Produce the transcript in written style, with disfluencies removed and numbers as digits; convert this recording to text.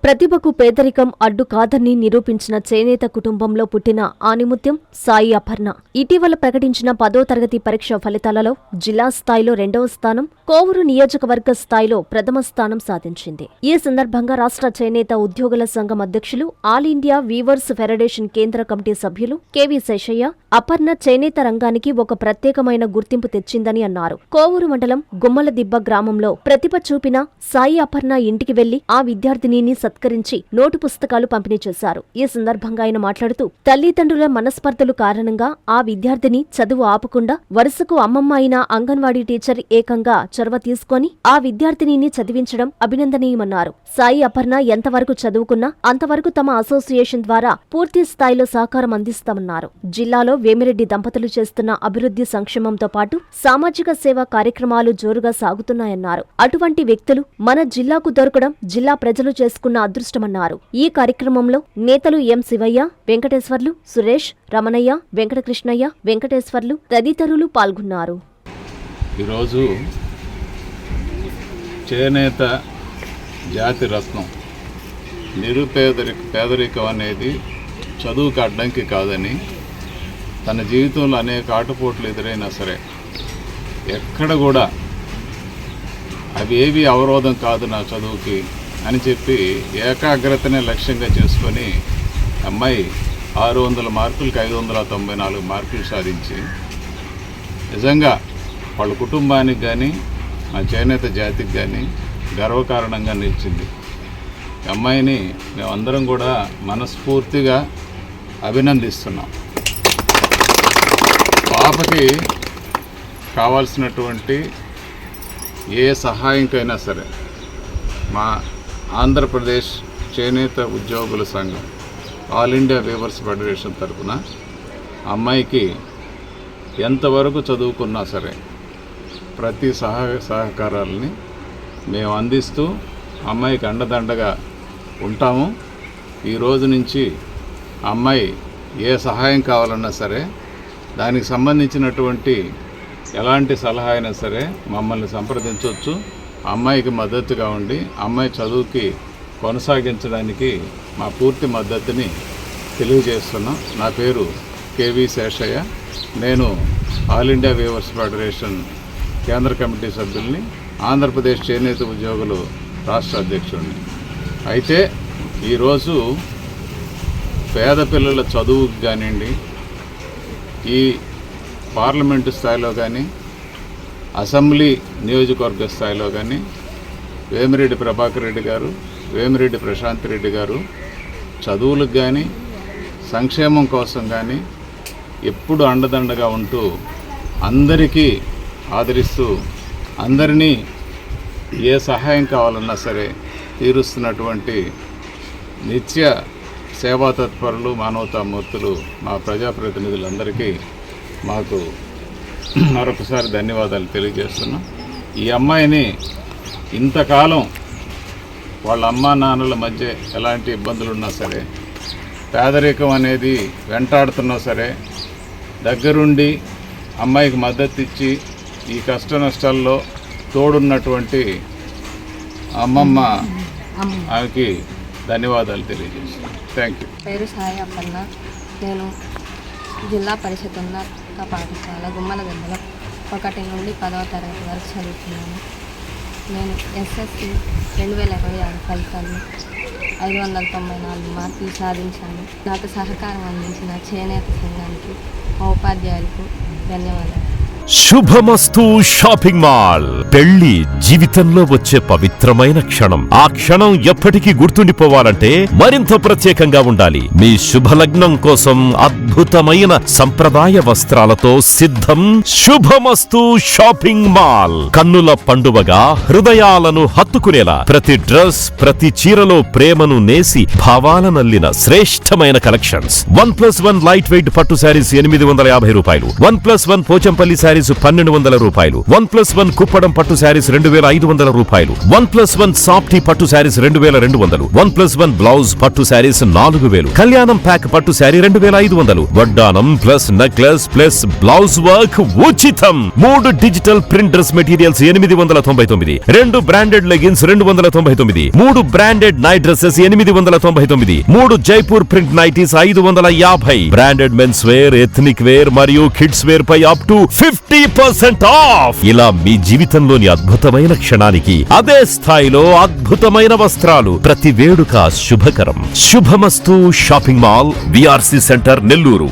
ప్రతిభకు పేదరికం అడ్డు కాదని నిరూపించిన చేనేత కుటుంబంలో పుట్టిన ఆణిముత్యం సాయి అపర్ణ ఇటీవల ప్రకటించిన 10వ తరగతి పరీక్ష ఫలితాలలో జిల్లా స్థాయిలో 2వ స్థానం, కోవూరు నియోజకవర్గ స్థాయిలో ప్రథమ స్థానం సాధించింది. ఈ సందర్భంగా రాష్ట్ర చేనేత ఉద్యోగుల సంఘం అధ్యక్షులు, ఆల్ ఇండియా వీవర్స్ ఫెడరేషన్ కేంద్ర కమిటీ సభ్యులు కెవి శేషయ్య అపర్ణ చేనేత రంగానికి ఒక ప్రత్యేకమైన గుర్తింపు తెచ్చిందని అన్నారు. కోవూరు మండలం గుమ్మలదిబ్బ గ్రామంలో ప్రతిభ చూపిన సాయి అపర్ణ ఇంటికి వెళ్లి ఆ విద్యార్థినిని సత్కరించి నోటు పుస్తకాలు పంపిణీ చేశారు. ఈ సందర్భంగా ఆయన మాట్లాడుతూ, తల్లిదండ్రుల మనస్పర్ధలు కారణంగా ఆ విద్యార్థిని చదువు ఆపకుండా వరుసకు అమ్మమ్మ అయిన అంగన్వాడీ టీచర్ ఏకంగా చొరవ తీసుకొని ఆ విద్యార్థినిని చదివించడం అభినందనీయమన్నారు. సాయి అపర్ణ ఎంతవరకు చదువుకున్నా అంతవరకు తమ అసోసియేషన్ ద్వారా పూర్తి స్థాయిలో సహకారం అందిస్తామన్నారు. జిల్లాలో వేమిరెడ్డి దంపతులు చేస్తున్న అభివృద్ధి సంక్షేమంతో పాటు సామాజిక సేవా కార్యక్రమాలు జోరుగా సాగుతున్నాయన్నారు. అటువంటి వ్యక్తులు మన జిల్లాకు దొరకడం జిల్లా ప్రజలు చేసుకున్న అదృష్టమన్నారు. ఈ కార్యక్రమంలో నేతలు ఎం శివయ్య, వెంకటేశ్వర్లు, సురేష్, రమణయ్య, వెంకటకృష్ణయ్య, వెంకటేశ్వర్లు తదితరులు పాల్గొన్నారు. ఈరోజు చేనేత జాతి రత్నం పేదరికం అనేది చదువుకు అడ్డంకి కాదని, తన జీవితంలో అనేక ఆటుపోట్లు ఎదురైనా సరే ఎక్కడ కూడా అవి ఏవి అవరోధం కాదు నా చదువుకి అని చెప్పి ఏకాగ్రతనే లక్ష్యంగా చేసుకొని అమ్మాయి 600 మార్కులకి 594 మార్కులు సాధించి నిజంగా వాళ్ళ కుటుంబానికి కానీ మా చేనేత జాతికి కానీ గర్వకారణంగా నిలిచింది. అమ్మాయిని మేమందరం కూడా మనస్ఫూర్తిగా అభినందిస్తున్నాం. పాపకి కావాల్సినటువంటి ఏ సహాయంకైనా సరే మా ఆంధ్రప్రదేశ్ చేనేత ఉద్యోగుల సంఘం, ఆల్ ఇండియా వీవర్స్ ఫెడరేషన్ తరఫున అమ్మాయికి ఎంతవరకు చదువుకున్నా సరే ప్రతి సహకారాలని మేము అందిస్తూ అమ్మాయికి అండదండగా ఉంటాము. ఈ రోజు నుంచి అమ్మాయి ఏ సహాయం కావాలన్నా సరే దానికి సంబంధించినటువంటి ఎలాంటి సలహా అయినా సరే మమ్మల్ని సంప్రదించవచ్చు. అమ్మాయికి మద్దతుగా ఉండి అమ్మాయి చదువుకి కొనసాగించడానికి మా పూర్తి మద్దతుని తెలియజేస్తున్నాం. నా పేరు కెవి శేషయ్య. నేను ఆల్ ఇండియా వీవర్స్ ఫెడరేషన్ కేంద్ర కమిటీ సభ్యుల్ని, ఆంధ్రప్రదేశ్ చేనేత ఉద్యోగులు రాష్ట్ర అధ్యక్షుడిని. అయితే ఈరోజు పేద పిల్లల చదువుకి కానివ్వండి, ఈ పార్లమెంటు స్థాయిలో కానీ, అసెంబ్లీ నియోజకవర్గ స్థాయిలో కానీ వేమిరెడ్డి ప్రభాకర్ రెడ్డి గారు, వేమిరెడ్డి ప్రశాంత్ రెడ్డి గారు చదువులకు కానీ సంక్షేమం కోసం కానీ ఎప్పుడు అండదండగా ఉంటూ అందరికీ ఆదరిస్తూ అందరినీ ఏ సహాయం కావాలన్నా సరే తీరుస్తున్నటువంటి నిత్య సేవా తత్పరులు, మానవతామూర్తులు మా ప్రజాప్రతినిధులందరికీ మాకు మరొకసారి ధన్యవాదాలు తెలియజేస్తున్నాం. ఈ అమ్మాయిని ఇంతకాలం వాళ్ళ అమ్మా నాన్నల మధ్య ఎలాంటి ఇబ్బందులు ఉన్నా సరే, పేదరికం అనేది వెంటాడుతున్నా సరే దగ్గరుండి అమ్మాయికి మద్దతు ఇచ్చి ఈ కష్ట నష్టాల్లో తోడున్నటువంటి అమ్మమ్మ ఆమెకి ధన్యవాదాలు తెలియజేస్తున్నాను. Thank you. పేరు సాయి అపర్ణ. నేను జిల్లా పరిషత్ ఉన్నత పాఠశాల గుమ్మలదిబ్బలో 1 నుండి 10వ తరగతి వరకు చదువుతున్నాను. నేను ఎస్ఎస్సి 2026 ఫలితాలు 594 మార్కులు సాధించాను. నాకు సహకారం అందించిన చేనేత సంఘానికి, మా ఉపాధ్యాయులకు ధన్యవాదాలు. శుభమస్తు షాపింగ్ మాల్. పెళ్లి జీవితంలో వచ్చే పవిత్రమైన క్షణం. ఆ క్షణం ఎప్పటికీ గుర్తుండిపోవాలంటే మరింత ప్రత్యేకంగా ఉండాలి. మీ శుభలగ్నం కోసం అద్భుతమైన సంప్రదాయ వస్త్రాలతో సిద్ధం శుభమస్తు షాపింగ్ మాల్. కన్నుల పండువగా హృదయాలను హత్తుకునేలా ప్రతి డ్రెస్, ప్రతి చీరలో ప్రేమను నేసి భావాలనల్లిన శ్రేష్టమైన కలెక్షన్స్. 1+1 లైట్ వెయిట్ పట్టు శారీస్ 850 రూపాయలు, 1+1 పోచంపల్లి శారీస్ 1200 రూపాయలు, 1+1 కుప్పడం పట్టు శారీస్ 2500 రూపాయలు, 1+1 సాఫ్టీ పట్టు శారీస్ 2200, 1+1 బ్లౌజ్ పట్టు శారీస్ 4000, కళ్యాణం ప్యాక్ పట్టు శారీ 2500, వడ్డానం plus necklace plus blouse work ఉచితం. 3 digital print dress materials 899, 2 branded leggings 299, 3 branded night dresses 899, 3 Jaipur print nighties 550, branded men's wear, ethnic wear మరియు కిడ్స్ వేర్ పై అప్ టు 50% ఆఫ్. ఇలా మీ జీవితంలోని అద్భుతమైన క్షణానికి అదే స్థాయిలో అద్భుతమైన వస్త్రాలు. ప్రతి వేడుక శుభకరం. శుభమస్తు shopping mall, VRC centre, Nellore.